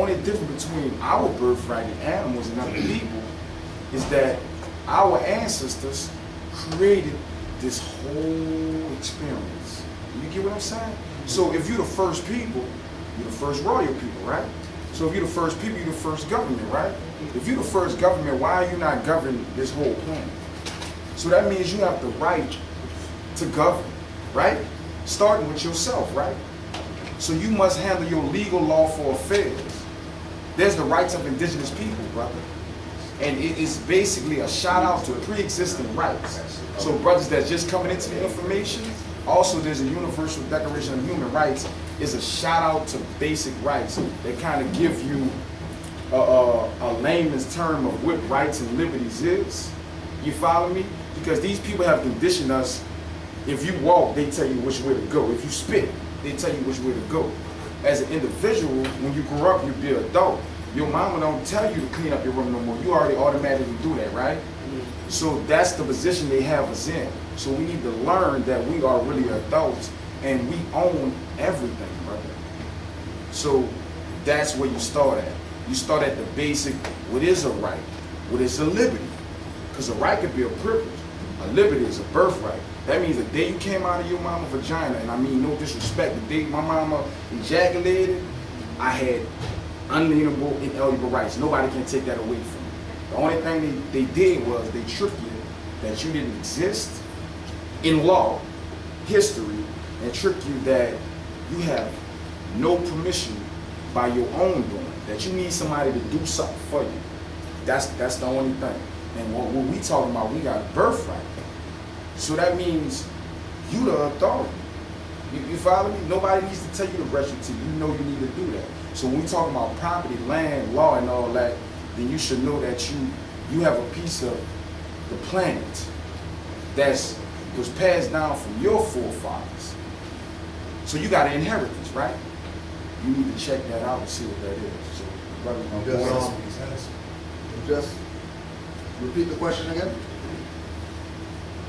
only difference between our birthright and animals and other people is that our ancestors created this whole experience. You get what I'm saying? So if you're the first people, you're the first royal people, right? So if you're the first people, you're the first government, right? If you're the first government, why are you not governing this whole planet? So that means you have the right to govern, right? Starting with yourself, right? So you must handle your legal lawful affairs. There's the rights of indigenous people, brother. And it is basically a shout out to pre-existing rights. So brothers that's just coming into the information, also there's a Universal Declaration of Human Rights, is a shout out to basic rights that kind of give you a layman's term of what rights and liberties is. You follow me? Because these people have conditioned us. If you walk, they tell you which way to go. If you spit, they tell you which way to go. As an individual, when you grow up, you be an adult. Your mama don't tell you to clean up your room no more. You already automatically do that, right? So that's the position they have us in. So we need to learn that we are really adults and we own everything, brother. So that's where you start at. You start at the basic, what is a right? What is a liberty? Because a right could be a privilege. A liberty is a birthright. That means the day you came out of your mama's vagina, and I mean no disrespect, the day my mama ejaculated, I had unalienable, inalienable rights. Nobody can take that away from me. The only thing they did was they tricked you that you didn't exist in law, history, and tricked you that you have no permission by your own doing, that you need somebody to do something for you. That's the only thing. And what we talking about, we got a birthright. So that means you the authority. You follow me? Nobody needs to tell you to brush your teeth. You know you need to do that. So when we talk about property, land, law, and all that, then you should know that you have a piece of the planet that was passed down from your forefathers. So you got an inheritance, right? You need to check that out and see what that is. So, brother, just repeat the question again.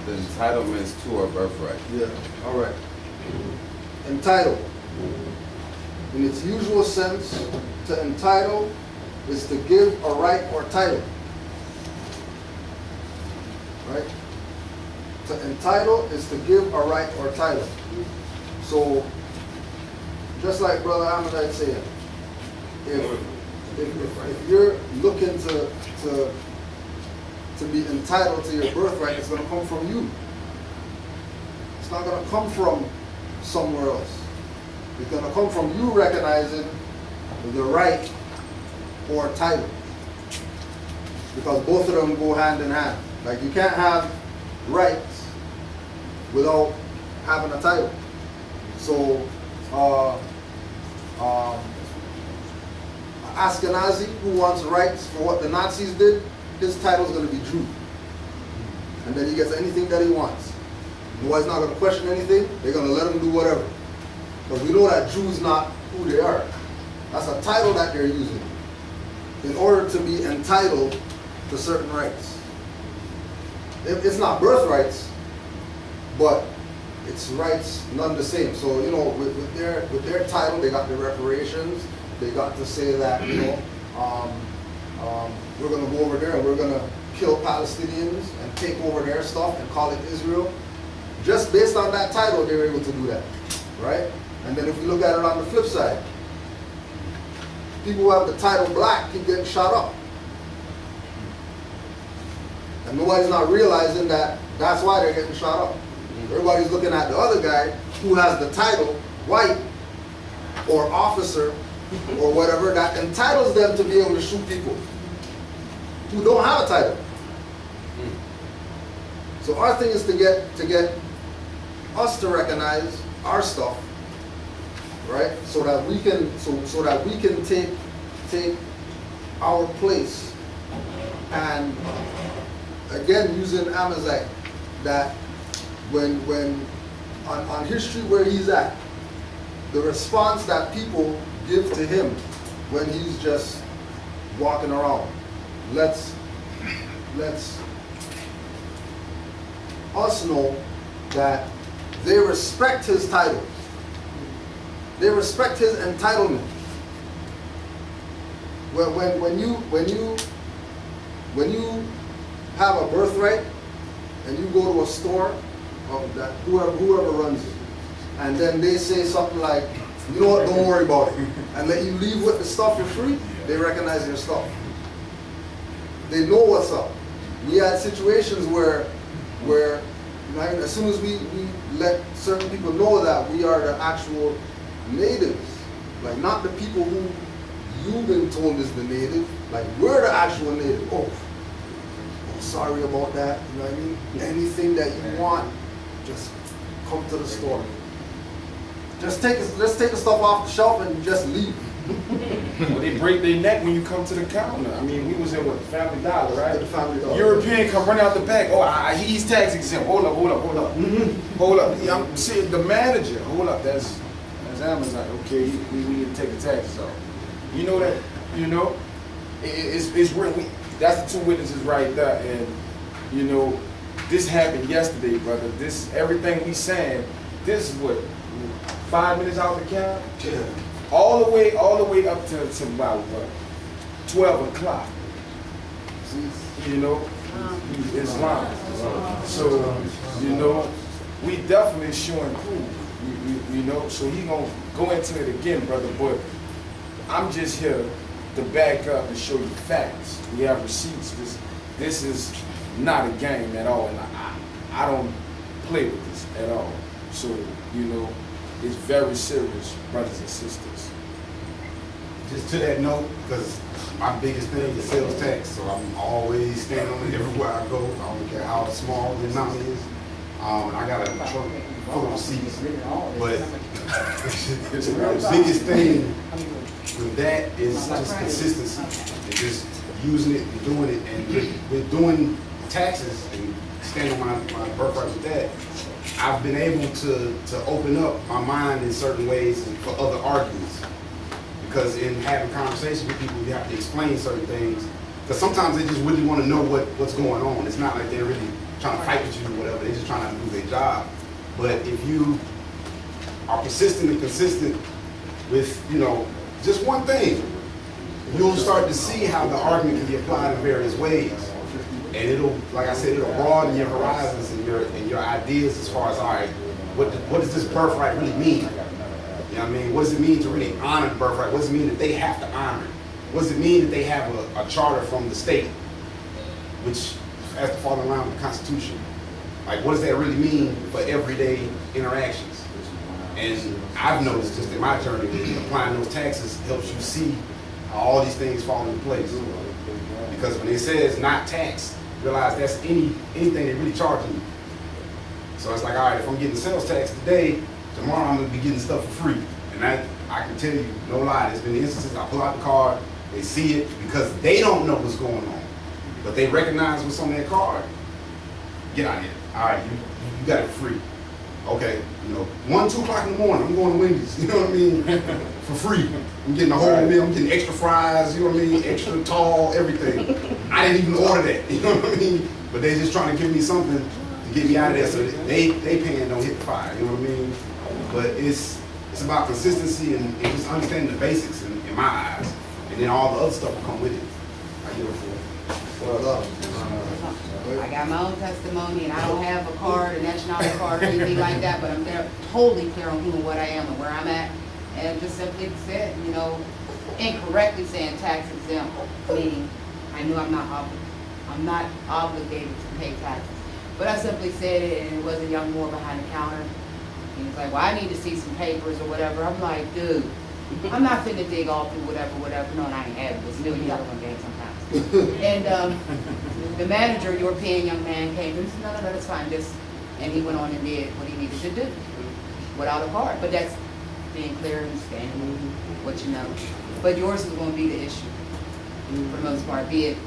The entitlements to our birthright. Yeah, all right. Entitle. In its usual sense, to entitle is to give a right or title. Right? To entitle is to give a right or title. So, just like Brother Amazight said, if you're looking to be entitled to your birthright, it's going to come from you. It's not going to come from somewhere else. It's going to come from you recognizing the right or title. Because both of them go hand in hand. Like you can't have rights without having a title. So, Ashkenazi who wants rights for what the Nazis did, his title is going to be Jew. And then he gets anything that he wants. Nobody's not going to question anything. They're going to let him do whatever. Because we know that Jews not who they are. That's a title that they're using in order to be entitled to certain rights. It's not birthrights, but it's rights none the same. So, you know, with their title, they got the reparations. They got to say that, you know, we're going to go over there and we're going to kill Palestinians and take over their stuff and call it Israel. Just based on that title, they were able to do that, right? And then if you look at it on the flip side, people who have the title black keep getting shot up. And nobody's not realizing that that's why they're getting shot up. Everybody's looking at the other guy who has the title white or officer or whatever that entitles them to be able to shoot people who don't have a title. So our thing is to get us to recognize our stuff, right? So that we can so that we can take our place. And again, using Amazight, that when on history where he's at, the response that people give to him when he's just walking around, let's us know that they respect his title. They respect his entitlement. when you have a birthright and you go to a store, that whoever runs it, and then they say something like, you know what, don't worry about it, and let you leave with the stuff for free, they recognize your stuff. They know what's up. We had situations where as soon as we let certain people know that we are the actual natives, like not the people who you've been told is the native, like we're the actual native. Oh, sorry about that, you know what I mean? Anything that you want, just come to the store. Just take the stuff off the shelf and just leave. Well, they break their neck when you come to the counter. I mean, we was in what, Family Dollar, right? The Family Dollar. European come running out the back. Oh, he's tax exempt. Hold up. Hold up. Yeah, I'm seeing the manager. Hold up. That's Amazight. Okay, we need to take the taxes off. You know that? You know, it's real. That's the two witnesses right there, and you know, this happened yesterday, brother. This everything we saying. This is what 5 minutes out the cab. Yeah. All the way up to about what, 12 o'clock. You know, Islam. So, you know, we definitely showing proof. You know, so he gonna go into it again, brother. But I'm just here to back up and show you facts. We have receipts. This is not a game at all, and I don't play with this at all. So, you know, it's very serious, brothers and sisters. Just to that note, because my biggest thing is sales tax, so I'm always standing on it everywhere I go. I don't care how small the amount is. And I got a truck full of receipts. But the biggest thing with that is just consistency. And just using it and doing it. And with doing taxes and standing on my birthright with that, I've been able to open up my mind in certain ways for other arguments. Because in having conversations with people, you have to explain certain things. Because sometimes they just really want to know what's going on. It's not like they're really trying to fight with you or whatever. They're just trying to do their job. But if you are persistent and consistent with, you know, just one thing, you'll start to see how the argument can be applied in various ways. And it'll, like I said, it'll broaden your horizons and your ideas as far as, all right, what does this birthright really mean? You know what I mean? What does it mean to really honor the birthright? What does it mean that they have to honor it? What does it mean that they have a charter from the state, which has to fall in line with the Constitution? Like, what does that really mean for everyday interactions? And I've noticed just in my journey that applying those taxes helps you see how all these things fall into place. Because when it says not taxed, realize that's anything they really charging you. So it's like, all right, if I'm getting sales tax today, tomorrow I'm gonna be getting stuff for free. And I can tell you, no lie, there's been instances I pull out the card, they see it because they don't know what's going on, but they recognize what's on that card. Get out of here. All right, you got it free. Okay, you know, 1, 2 o'clock in the morning, I'm going to Wendy's, you know what I mean? For free. I'm getting a whole meal, I'm getting extra fries, you know what I mean? Extra tall, everything. I didn't even order that, you know what I mean? But they just trying to give me something to get me out of there so they paying don't hit the fire, you know what I mean? But it's about consistency and just understanding the basics in my eyes. And then all the other stuff will come with it. I give it for. I got my own testimony, and I don't have a card, a nationality card, or anything like that, but I'm totally clear on who and what I am and where I'm at. And just simply said, you know, incorrectly saying tax exempt, meaning I knew I'm not obligated to pay taxes. But I simply said it, and it was a young Moor behind the counter. He was like, well, I need to see some papers or whatever. I'm like, dude, I'm not finna dig all through whatever. No, and I ain't had this $1 million game sometimes. And the manager, European young man, came and said, no, that's fine. And he went on and did what he needed to do without a card. But that's being clear and standing what you know. But yours is going to be the issue for the most part, be it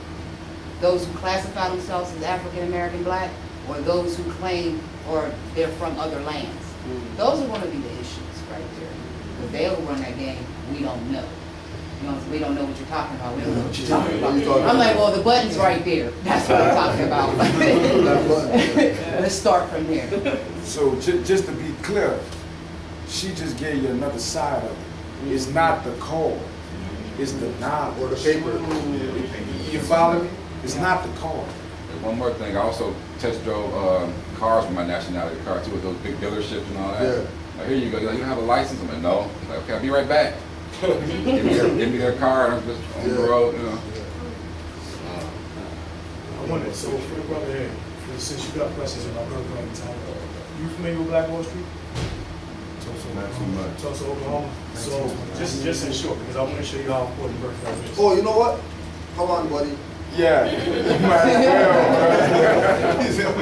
those who classify themselves as African American Black or those who claim or they're from other lands. Those are going to be the issues right there. Because they'll run that game, we don't know. You know, we don't know what you're talking about. We don't know what you're talking about. I'm like, well, the button's right there. That's what I'm talking about. Let's start from there. So just to be clear, she just gave you another side of it. It's not the card. It's the knowledge. Or the paper. You follow me? It's not the car. And one more thing, I also test drove cars with my nationality car too, with those big dealerships and all that. Yeah. Like, here you go, you don't have a license? I'm like, no. Like, okay, I'll be right back. give me their car, and I'm just on the road, you know. I wonder, so for the brother here, since you got questions about birthright and title, you familiar with Black Wall Street? Not too much. Tulsa, Oklahoma. So just in short, because I want to show you how important birthright is. Oh, you know what? Come on, buddy. Yeah. You might as well,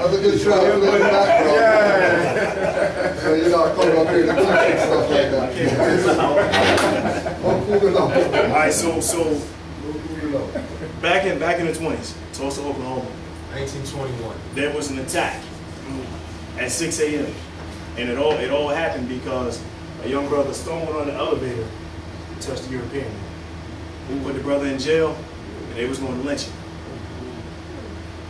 That's a good try. Put it back, bro. Yeah. So you know, coming up here to teach and stuff like that. Oh, cool enough. All right, so back in the 20s, Tulsa, Oklahoma, 1921. there was an attack at 6 a.m. And it all happened because a young brother stumbled on the elevator and touched a European. We put the brother in jail, and they was going to lynch him.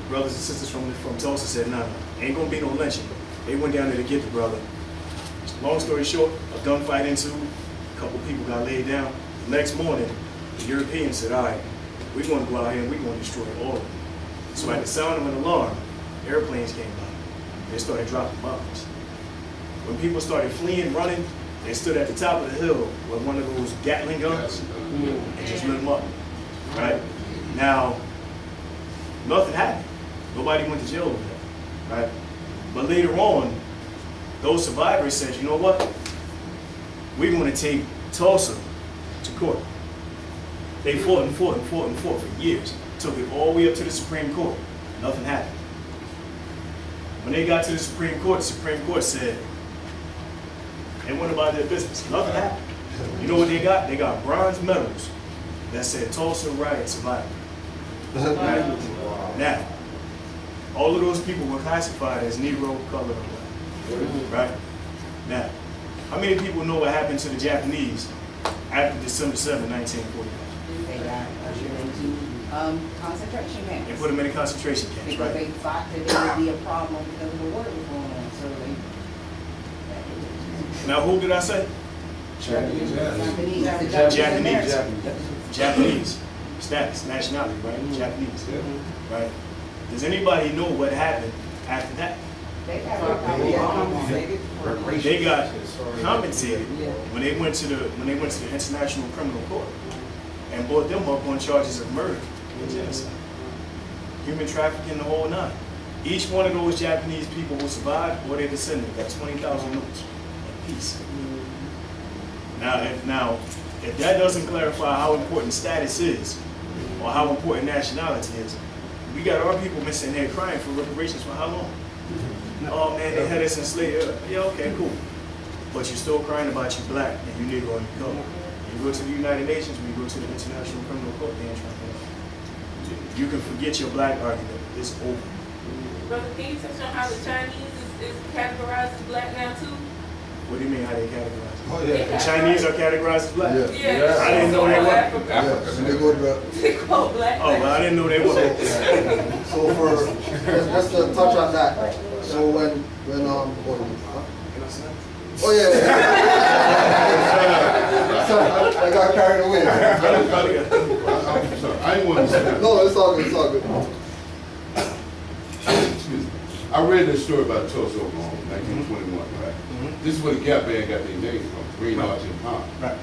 The brothers and sisters from Tulsa said, no, ain't going to be no lynching. They went down there to get the brother. Long story short, a gunfight ensued. A couple people got laid down. The next morning, the Europeans said, all right, we're going to go out here and we're going to destroy all of them. So at the sound of an alarm, airplanes came by. They started dropping bombs. When people started fleeing, running, they stood at the top of the hill with one of those Gatling guns and just lit them up. Right? Now, nothing happened. Nobody went to jail over that. Right? But later on, those survivors said, you know what? We're going to take Tulsa to court. They fought and fought and fought and fought for years. Took it all the way up to the Supreme Court. Nothing happened. When they got to the Supreme Court said, they went about their business. Nothing happened. You know what they got? They got bronze medals that said Tulsa riot survivor. Right? Now, all of those people were classified as Negro, colored, or black. Right? Now, how many people know what happened to the Japanese after December 7, 1945? They got ushered into concentration camps. They put them in a concentration camps, Because right? they thought that there would be a problem because of the war that was going on. So they. Now, who did I say? Japanese. Japanese. Status, nationality, right? Japanese. Right? Does anybody know what happened after that? They got They got compensated when they went to the International Criminal Court and brought them up on charges of murder and genocide, human trafficking, the whole nine. Each one of those Japanese people who survived or their descendants got 20,000 notes apiece. Now, if that doesn't clarify how important status is or how important nationality is, we got our people missing there crying for reparations for how long? Oh man, they had us enslaved. Yeah, okay, cool. But you're still crying about you black and you Negro and you color. You go to the United Nations, when you go to the International Criminal Court, they ain't trying to help. You can forget your black argument. It's over. Brother, can you touch on how the Chinese is categorized as black now too? What do you mean how they categorize? Oh, The yeah. Chinese are categorized as black? Yeah. I didn't know they were. Africa. They go to They call black. Oh, but I didn't know they were. So for just to touch on that. So when oh yeah. Sorry, I got carried away. I'm sorry, I didn't want to say that. No, it's all good. It's all good. Excuse me. I read this story about Tulsa, Oklahoma, 1921, right? This is where the Gap Band got their name from, Green Arch and Pond. Right.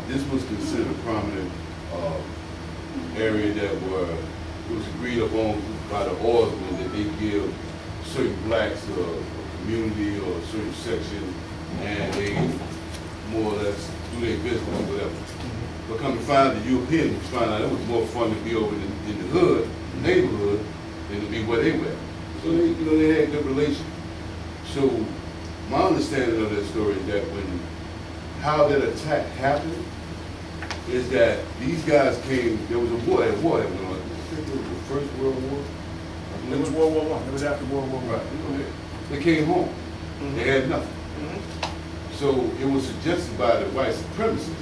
This was considered a prominent area that it was agreed upon by the oilsmen that they give certain blacks a community or a certain section, and they more or less do their business or whatever. But come to find the Europeans find out it was more fun to be over in the hood, neighborhood, than to be where they were. So they had good relations. So my understanding of that story is that how that attack happened is that these guys came, there was a war that went on. I think it was the First World War. It was World War I. It was after World War I. Right. They came home. They had nothing. So it was suggested by the white supremacists